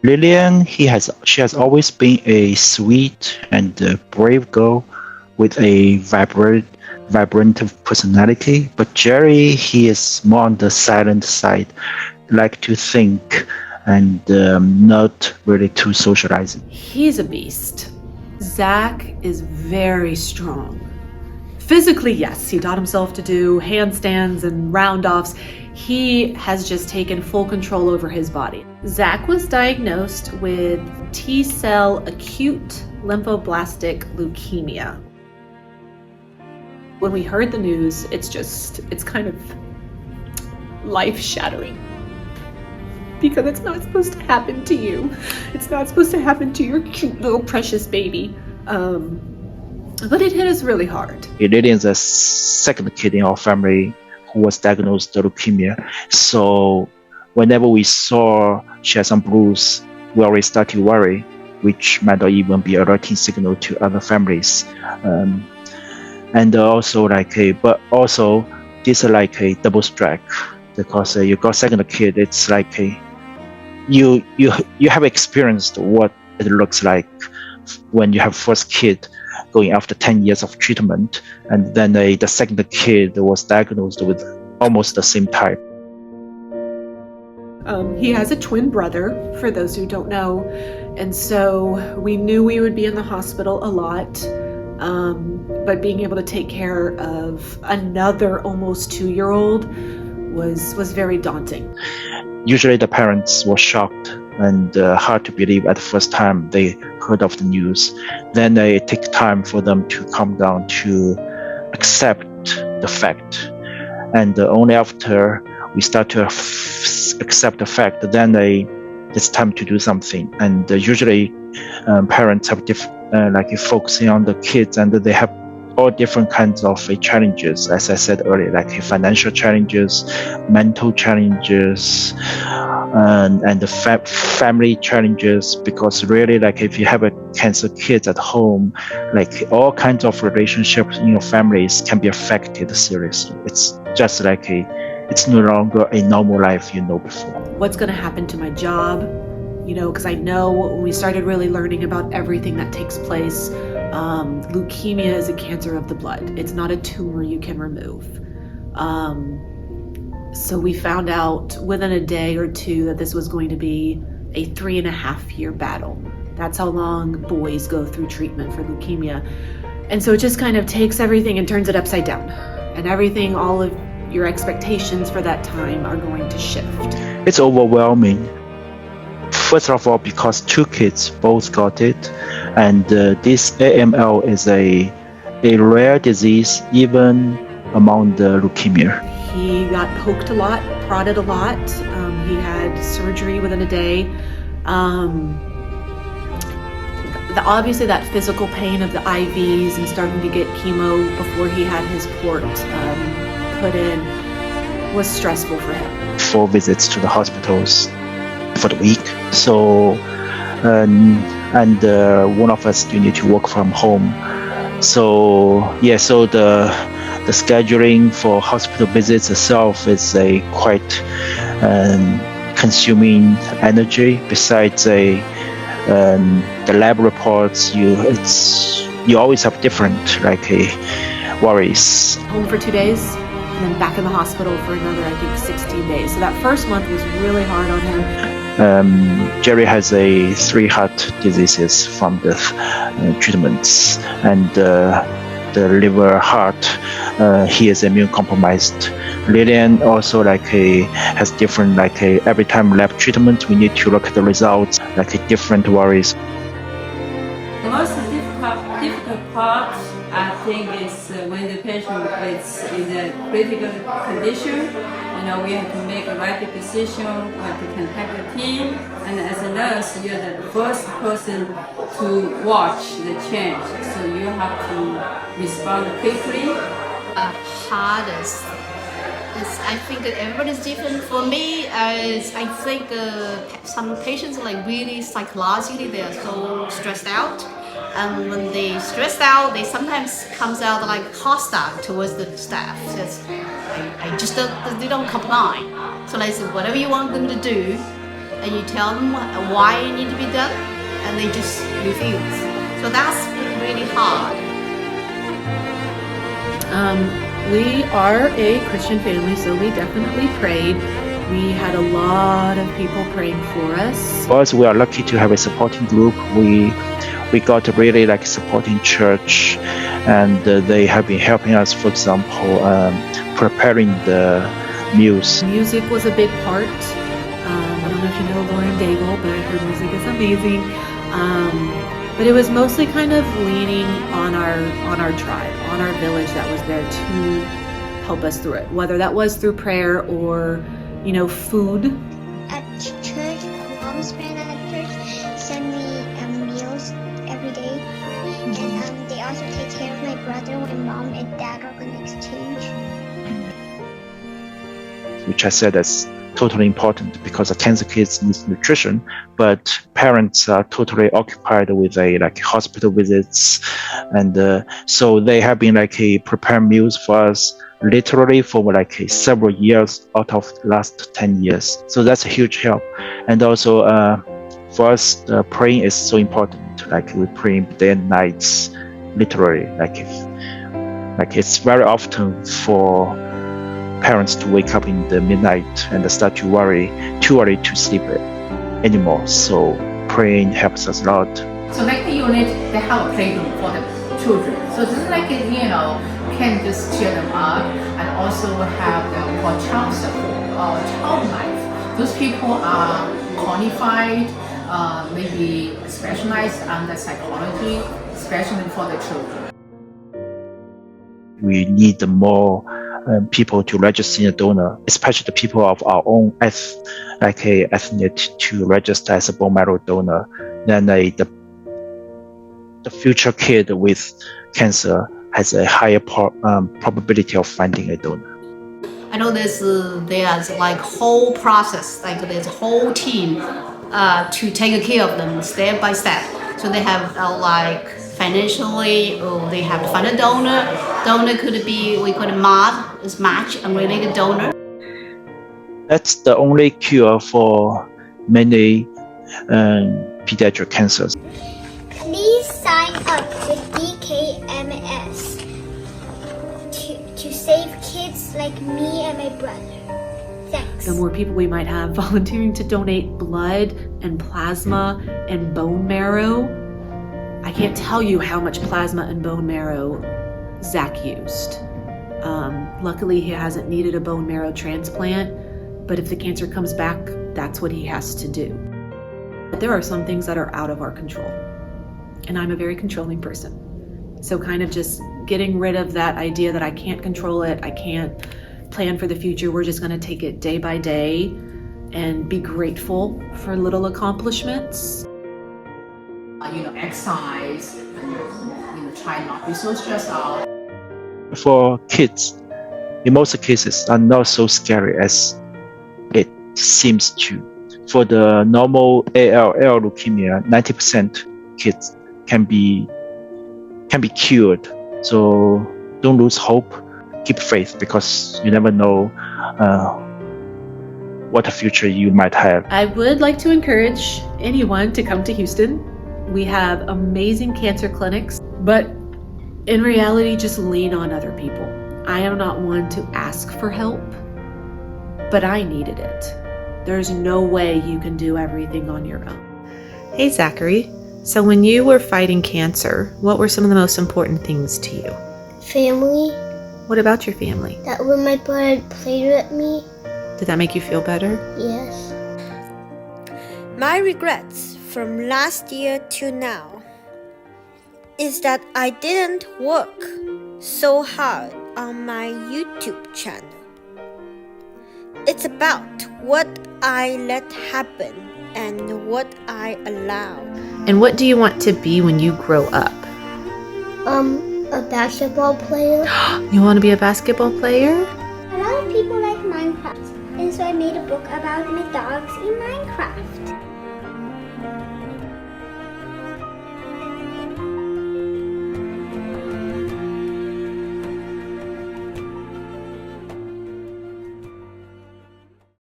Lillian, she has always been a sweet and brave girl with a vibrant personality. But Jerry, he is more on the silent side, like to think and not really too socializing. He's a beast. Zach is very strong. Physically, yes, he taught himself to do handstands and round-offs. He has just taken full control over his body. Zach was diagnosed with T-cell acute lymphoblastic leukemia. When we heard the news, it's kind of life-shattering. Because it's not supposed to happen to you. It's not supposed to happen to your cute little precious baby. But it hit us really hard. Lillian's the second kid in our family who was diagnosed with leukemia. So whenever we saw she had some blues, we already started to worry, which might not even be a alerting signal to other families. And also but also this is like a double strike because you got second kid. It's like you have experienced what it looks like when you have first kid going after 10 years of treatment, and then the second kid was diagnosed with almost the same type. He has a twin brother, for those who don't know, and so we knew we would be in the hospital a lot, but being able to take care of another almost 2-year-old was very daunting. Usually the parents were shocked and hard to believe at the first time they heard of the news. Then it takes time for them to calm down to accept the fact. And only after we start to accept the fact, then it's time to do something. And usually parents have focusing on the kids, and they have all different kinds of challenges, as I said earlier, like financial challenges, mental challenges, and the family challenges, because really if you have a cancer kid at home, all kinds of relationships in your families can be affected seriously. It's just it's no longer a normal life you know before. What's going to happen to my job? Because I know when we started really learning about everything that takes place, leukemia is a cancer of the blood. It's not a tumor you can remove. So we found out within a day or two that this was going to be a 3.5-year battle. That's how long boys go through treatment for leukemia. And so it just kind of takes everything and turns it upside down. And everything, all of your expectations for that time are going to shift. It's overwhelming. First of all, because 2 kids both got it, and this AML is a rare disease even among the leukemia. He got poked a lot, prodded a lot. He had surgery within a day. Obviously that physical pain of the IVs and starting to get chemo before he had his port put in was stressful for him. 4 visits to the hospitals for the week. So, and one of us still need to work from home. So the scheduling for hospital visits itself is a quite consuming energy. Besides the lab reports, you always have different worries. Home for 2 days, and then back in the hospital for another, 16 days. So that first month was really hard on him. Jerry has 3 heart diseases from the treatments, and the liver, heart, he is immune compromised. Lillian also has different every time lab treatment we need to look at the results, different worries. The most difficult part I think is when the patient is in a critical condition. We have to make the right decision, we have to contact the team, and as a nurse, you're the first person to watch the change, so you have to respond quickly. Hardest is, I think that everybody's different. For me, I think some patients really psychologically they are so stressed out. And when they stressed out, they sometimes comes out hostile towards the staff. They don't comply. So they say whatever you want them to do, and you tell them why it needs to be done, and they just refuse. So that's really hard. We are a Christian family, so we definitely prayed. We had a lot of people praying for us. For us, we are lucky to have a supporting group. We got a really like supporting church, and they have been helping us. For example, preparing the meals. Music was a big part. I don't know if you know Lauren Daigle, but her music is amazing. But it was mostly kind of leaning on our tribe, on our village that was there to help us through it, whether that was through prayer or, food. At church, mom's parents at church send me meals every day, and they also take care of my brother when mom and dad are on exchange. Which I said is totally important because the cancer kids need nutrition, but parents are totally occupied with hospital visits, and so they have been prepare meals for us literally for several years out of the last 10 years. So that's a huge help. And also for us, praying is so important. We pray day and nights, literally. It's very often for parents to wake up in the midnight and start to worry, too early to sleep anymore. So praying helps us a lot. So the unit, they have a playroom for the children. So this is can just cheer them up, and also have them for child support or child life. Those people are qualified, maybe specialized under psychology, especially for the children. We need more people to register in a donor, especially the people of our own ethnic to register as a bone marrow donor. Then the future kid with cancer has a higher probability of finding a donor. I know there's whole process, there's a whole team to take care of them step by step. So they have financially, they have to find a donor. Donor could be, we call it MAD, is match unrelated donor. That's the only cure for many pediatric cancers. Please sign up with DKMS to save kids like me and my brother. Thanks. The more people we might have volunteering to donate blood and plasma and bone marrow. I can't tell you how much plasma and bone marrow Zach used. Luckily, he hasn't needed a bone marrow transplant, but if the cancer comes back, that's what he has to do. But there are some things that are out of our control, and I'm a very controlling person. So kind of just getting rid of that idea that I can't control it, I can't plan for the future. We're just going to take it day by day and be grateful for little accomplishments. Exercise, and try not to be so stressed out. For kids, in most cases, are not so scary as it seems to. For the normal ALL leukemia, 90% kids can be cured. So don't lose hope. Keep faith, because you never know what a future you might have. I would like to encourage anyone to come to Houston. We have amazing cancer clinics, but in reality, just lean on other people. I am not one to ask for help, but I needed it. There's no way you can do everything on your own. Hey, Zachary. So when you were fighting cancer, what were some of the most important things to you? Family. What about your family? That when my brother played with me. Did that make you feel better? Yes. My regrets from last year to now is that I didn't work so hard on my YouTube channel. It's about what I let happen and what I allow. And what do you want to be when you grow up? A basketball player. You want to be a basketball player? A lot of people like Minecraft, and so I made a book about my dogs in Minecraft.